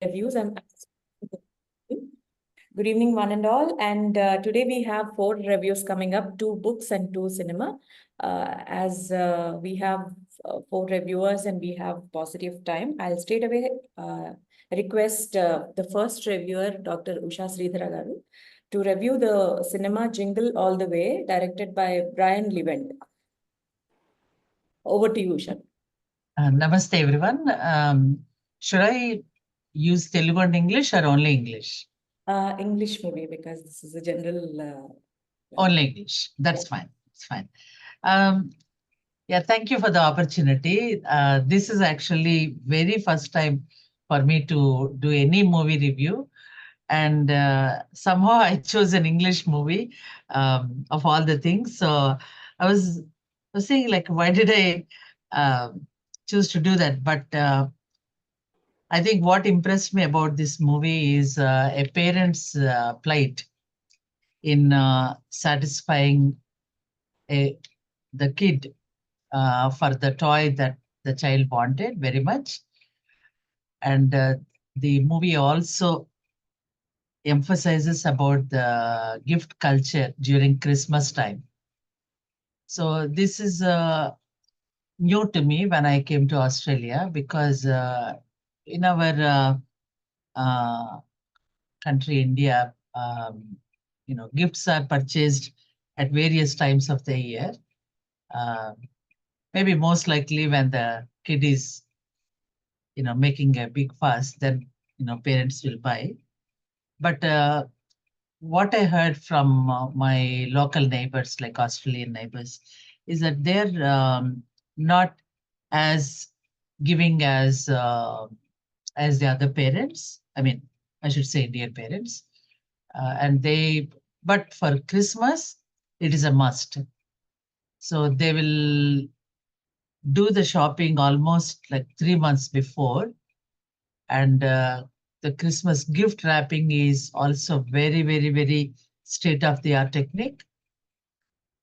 reviews. Good evening, one and all. And today we have 4 reviews coming up, 2 books and 2 cinema. As we have 4 reviewers and we have positive time, I'll straight away request the first reviewer, Dr. Usha Sridhar garu, to review the cinema Jingle All the Way, directed by Brian Levant. Over to you, Usha. Namaste, everyone. Should I use Telugu and English or only English? English maybe, because this is a general... only English. That's fine. It's fine. Yeah, thank you for the opportunity. This is actually very first time for me to do any movie review. And somehow I chose an English movie of all the things. So I was saying, like, why did I choose to do that? But I think what impressed me about this movie is a parent's plight in satisfying the kid for the toy that the child wanted very much. And the movie also emphasizes about the gift culture during Christmas time. So this is new to me when I came to Australia, because in our country, India, gifts are purchased at various times of the year. Maybe most likely when the kid is, making a big fuss, then, parents will buy. But what I heard from my local neighbors, like Australian neighbors, is that they're not as giving as the other parents. I mean, I should say Indian parents. But for Christmas, it is a must. So they will do the shopping almost like 3 months before. And the Christmas gift wrapping is also very, very, very state-of-the-art technique.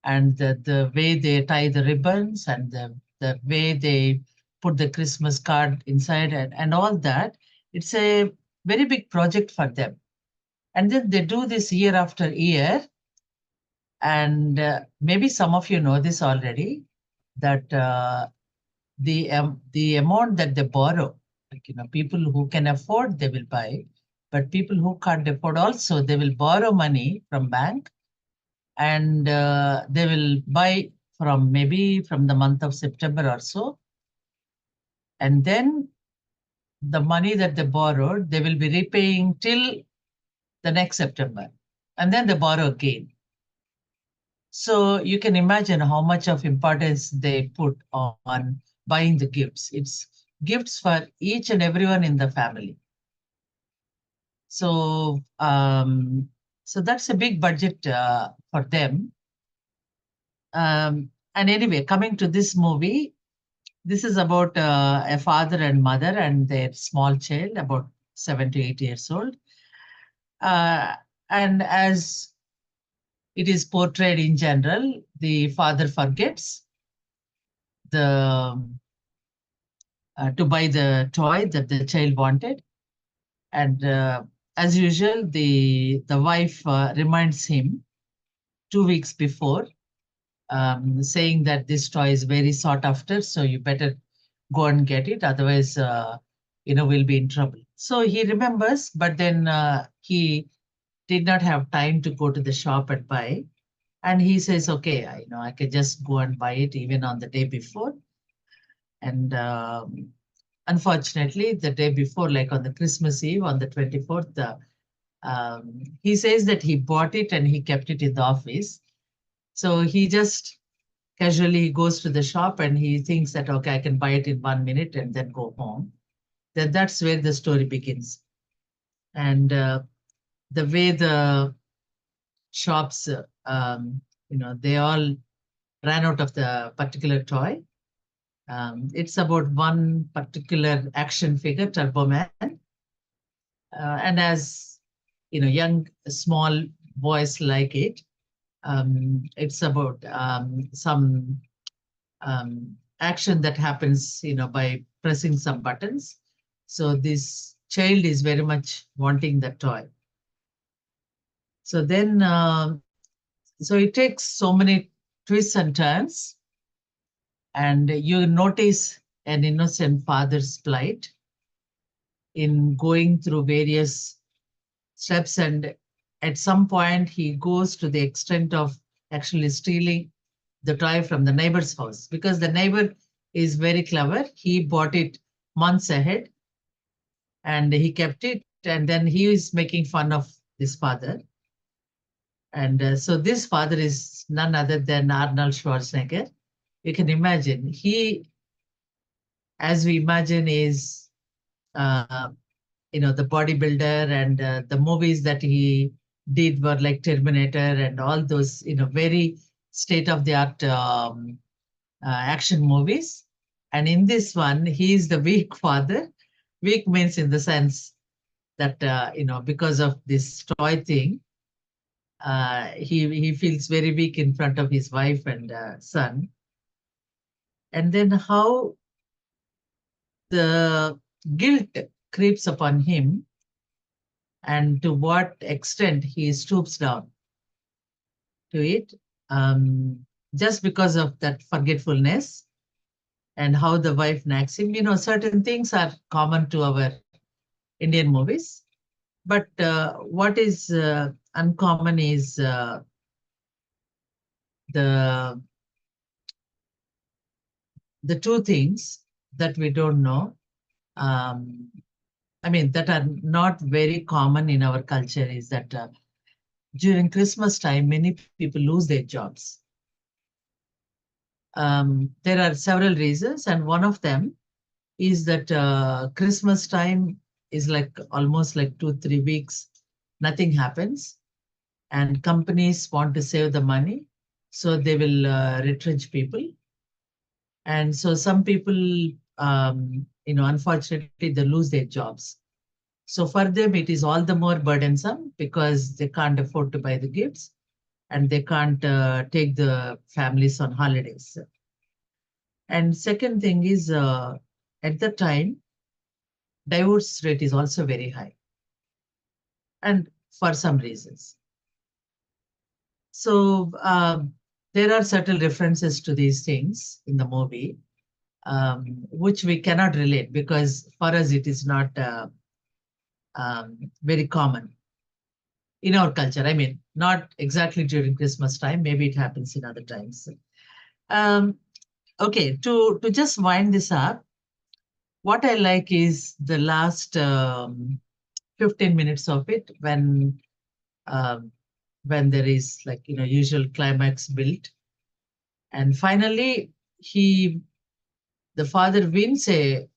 And the way they tie the ribbons and the way they put the Christmas card inside and all that, it's a very big project for them. And then they do this year after year. And maybe some of you know this already, that the amount that they borrow, like, people who can afford, they will buy. But people who can't afford also, they will borrow money from bank. And they will buy from maybe from the month of September or so. And then the money that they borrowed, they will be repaying till the next September. And then they borrow again. So you can imagine how much of importance they put on buying the gifts. It's gifts for each and everyone in the family. So, so that's a big budget for them. And anyway, coming to this movie, this is about a father and mother and their small child, about 7 to 8 years old. And as it is portrayed in general, the father forgets to buy the toy that the child wanted. And as usual, the wife reminds him 2 weeks before, saying that this toy is very sought after, so you better go and get it, otherwise, we'll be in trouble. So he remembers, but then he did not have time to go to the shop and buy. And he says, okay, I can just go and buy it even on the day before. And unfortunately, the day before, like on the Christmas Eve, on the 24th, he says that he bought it and he kept it in the office. So he just casually goes to the shop and he thinks that, okay, I can buy it in 1 minute and then go home. Then that's where the story begins. And the way the shops, they all ran out of the particular toy. It's about one particular action figure, Turbo Man. And as young, small boys like it, it's about some action that happens, by pressing some buttons. So this child is very much wanting the toy. So then, so it takes so many twists and turns, and you notice an innocent father's plight in going through various steps. And at some point, he goes to the extent of actually stealing the toy from the neighbor's house, because the neighbor is very clever. He bought it months ahead and he kept it. And then he is making fun of his father. And so this father is none other than Arnold Schwarzenegger. You can imagine, he, as we imagine, is uh, the bodybuilder, and the movies that he did were like Terminator and all those, very state of the art action movies. And in this one, he is the weak father. Weak means in the sense that, because of this toy thing, he feels very weak in front of his wife and son. And then how the guilt creeps upon him, and to what extent he stoops down to it, just because of that forgetfulness, and how the wife nags him. Certain things are common to our Indian movies, but what is uncommon is the two things that we don't know. Um, that are not very common in our culture, is that during Christmas time, many people lose their jobs. There are several reasons, and one of them is that Christmas time is like almost like 2-3 weeks, nothing happens, and companies want to save the money, so they will retrench people. And so some people, unfortunately, they lose their jobs. So for them, it is all the more burdensome because they can't afford to buy the gifts, and they can't take the families on holidays. And second thing is, at the time, divorce rate is also very high, and for some reasons. So there are certain references to these things in the movie, which we cannot relate, because for us it is not very common in our culture. Not exactly during Christmas time. Maybe it happens in other times. Okay, to just wind this up, what I like is the last 15 minutes of it, um, when there is, like, usual climax built, and finally the father wins a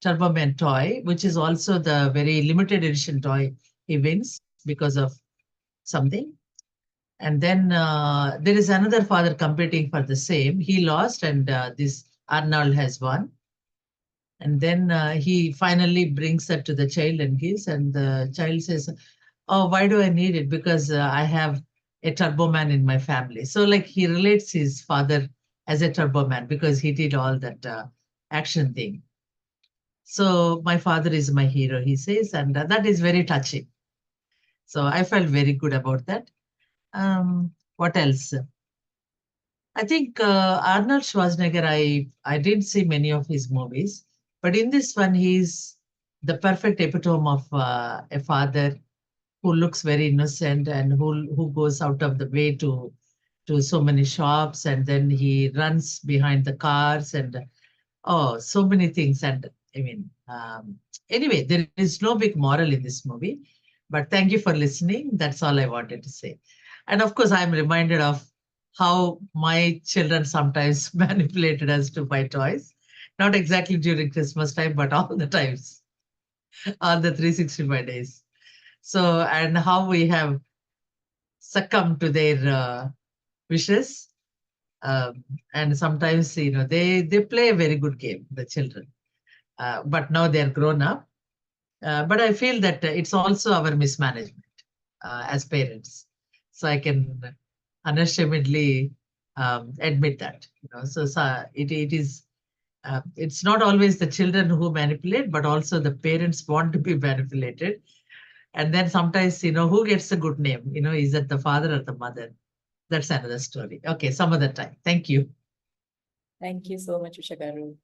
Turboman toy, which is also the very limited edition toy he wins because of something. And then there is another father competing for the same. He lost, and this Arnold has won. And then he finally brings that to the child and gives, and the child says, "Oh, why do I need it? Because I have a turbo man in my family." So, like, he relates his father as a turbo man because he did all that action thing. So, my father is my hero, he says, and that is very touching. So, I felt very good about that. What else? I think Arnold Schwarzenegger, I didn't see many of his movies, but in this one, he's the perfect epitome of a father who looks very innocent, and who goes out of the way to so many shops, and then he runs behind the cars, and oh, so many things. And anyway, there is no big moral in this movie, but thank you for listening. That's all I wanted to say. And of course, I'm reminded of how my children sometimes manipulated us to buy toys, not exactly during Christmas time, but all the times, all the 365 days. So, and how we have succumbed to their wishes. And sometimes, they play a very good game, the children. But now they're grown up. But I feel that it's also our mismanagement as parents. So I can unashamedly admit that. So it is It's not always the children who manipulate, but also the parents want to be manipulated. And then sometimes, who gets a good name? Is it the father or the mother? That's another story. Okay, some other time. Thank you. Thank you so much, Usha Garu.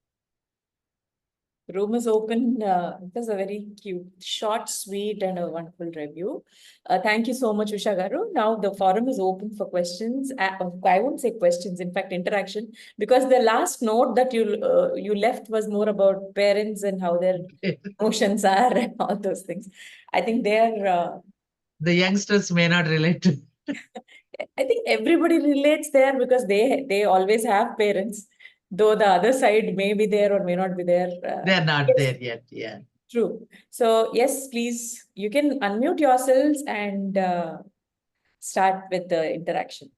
Room is open. It was a very cute, short, sweet, and a wonderful review. Thank you so much, Usha Garu. Now the forum is open for questions. I won't say questions, in fact, interaction, because the last note that you left was more about parents and how their emotions are and all those things. I think they're. The youngsters may not relate to. I think everybody relates there because they always have parents, though the other side may be there or may not be there. They're not Yes. there yet. Yeah. True. So yes, please, you can unmute yourselves and start with the interaction.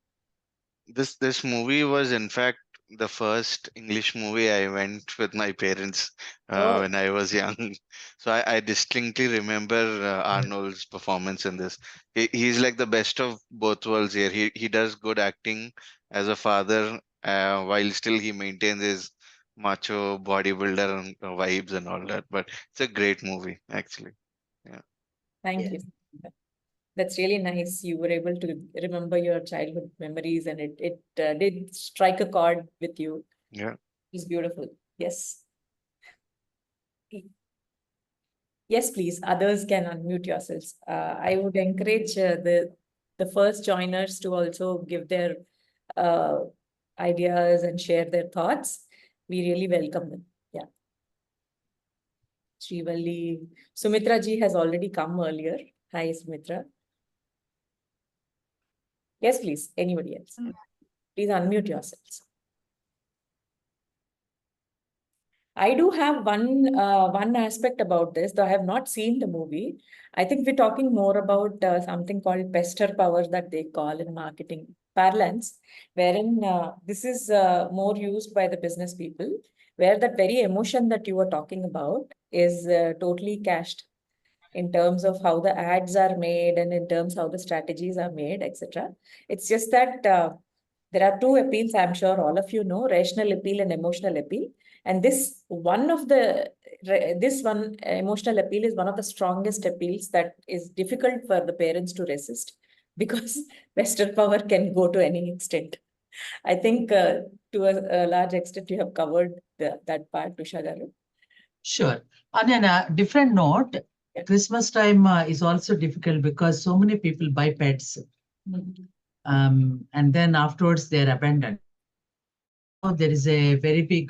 This movie was in fact the first English movie I went with my parents Oh, when I was young. So I distinctly remember Arnold's performance in this. He's like the best of both worlds here. He does good acting as a father, while still he maintains his macho bodybuilder vibes and all that. But it's a great movie, actually. Yeah. thank Yeah. you. That's really nice. You were able to remember your childhood memories, and it did strike a chord with you. Yeah. It's beautiful. Yes. Yes, please. Others can unmute yourselves. I would encourage the first joiners to also give their uh, ideas and share their thoughts. We really welcome them. Yeah. Srivalli. Sumitra ji has already come earlier. Hi, Sumitra. Yes, please. Anybody else? Please unmute yourselves. I do have one aspect about this, though I have not seen the movie. I think we're talking more about something called pester power that they call in marketing parlance, wherein this is more used by the business people, where that very emotion that you were talking about is totally cashed in terms of how the ads are made and in terms how the strategies are made, etc. It's just that there are two appeals, I'm sure all of you know, rational appeal and emotional appeal. And this one emotional appeal is one of the strongest appeals that is difficult for the parents to resist because Western power can go to any extent. I think to a large extent you have covered that part, Usha Garu. Sure. On a different note, Yeah. Christmas time is also difficult because so many people buy pets, and then afterwards they're abandoned. Now there is a very big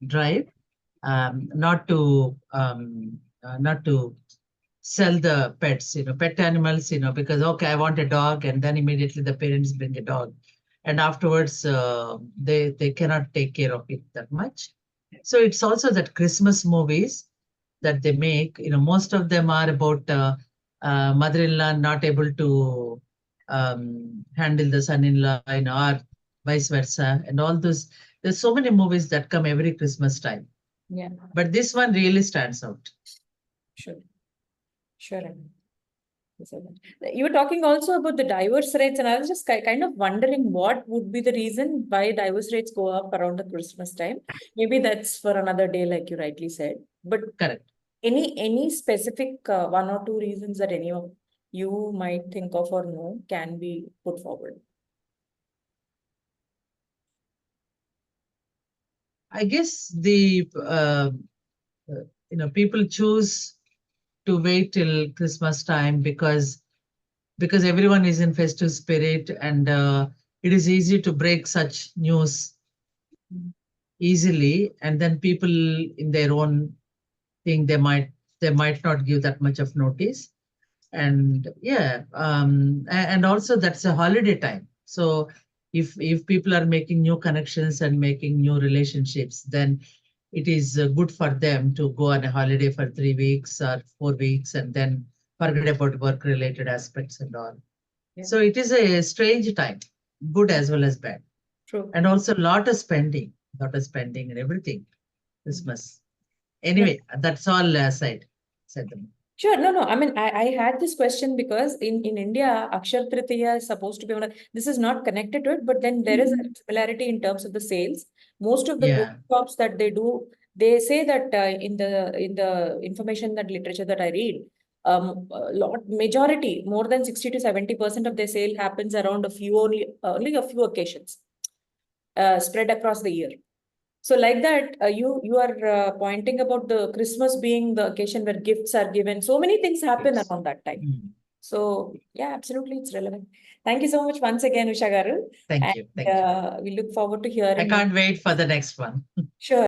drive, not to sell the pets, pet animals, because okay, I want a dog, and then immediately the parents bring a dog, and afterwards they cannot take care of it that much. So it's also that Christmas movies that they make, most of them are about mother-in-law not able to handle the son-in-law, or vice versa, and all those. There's so many movies that come every Christmas time. Yeah. But this one really stands out. Sure. Sure. You were talking also about the divorce rates, and I was just kind of wondering what would be the reason why divorce rates go up around the Christmas time. Maybe that's for another day, like you rightly said. But Correct. any specific one or two reasons that any of you might think of or know can be put forward? I guess the people choose to wait till Christmas time because everyone is in festive spirit, and it is easy to break such news easily, and then people in their own thing, they might not give that much of notice. And yeah, and also that's a holiday time, so if people are making new connections and making new relationships, then it is good for them to go on a holiday for 3 weeks or 4 weeks and then forget about work related aspects and all. Yeah. So it is a strange time, good as well as bad. True. And also lot of spending and everything Christmas. Anyway, that's all said them. Sure. No, no. I mean, I had this question because in India, Akshar Tritiya is supposed to be this is not connected to it, but then there is a similarity in terms of the sales. Most of the Yeah. workshops that they do, they say that in the information that literature that I read, majority, more than 60 to 70% of their sale happens around only a few occasions, spread across the year. So like that, you are pointing about the Christmas being the occasion where gifts are given. So many things happen Yes. around that time. Mm. So yeah, absolutely, it's relevant. Thank you so much once again, Usha Garu. Thank you. Thank you. We look forward to I hearing. can't wait for the next one. Sure.